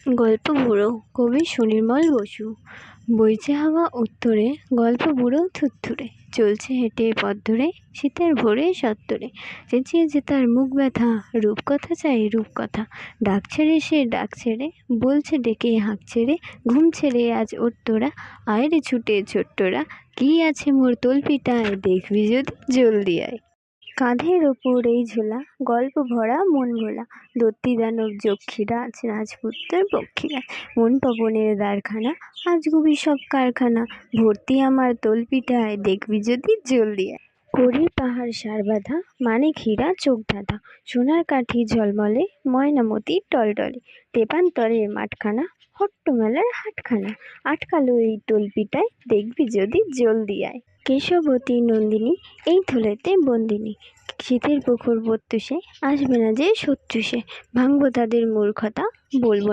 গল্প বুড়ো, কবি সুনির্মল বসু। বইছে হাওয়া উত্তরে, গল্প বুড়ো থুরথুরে। চলছে হেঁটে পথ ধরে, শীতের ভোরে সত্তরে। চেঁচিয়েছে তার মুখ ব্যথা, রূপকথা চাই রূপকথা। ডাক ছেড়ে সে ডাক ছেড়ে, বলছে ডেকে হাঁক ছেড়ে। ঘুম ছেড়ে আজ ওর তোরা, আয় রে ছুটে ছোট্টরা। কি আছে মোর তলপিটায়, দেখবি যদি জলদি আয়। কাঁধের ওপর এই ঝোলা, গল্প ভরা মন ভোলা। দত্তি দানব যক্ষীরাজ, রাজপুত্রের পক্ষীরাজ। মন পবনের দ্বারখানা, আজ গুবি সব কারখানা। ভর্তি আমার তলপিটায়, দেখবি যদি জলদি আয়। কড়ির পাহাড় সার বাঁধা, মানিক হীরা চোখ ধাঁধা। সোনার কাঠি ঝলমলে, ময়নামতি টলটলে। তেপান্তরের মাঠখানা, হট্টমেলার হাটখানা। আটকালো এই তলপিটায়, দেখবি যদি জলদি আয়। কেশবতী নন্দিনী, এই থলেতে বন্দিনী। শীতের প্রখর প্রত্যুষে, আসবে না যে শত্রু সে। ভাঙবো তাদের মূর্খতা, বলবো না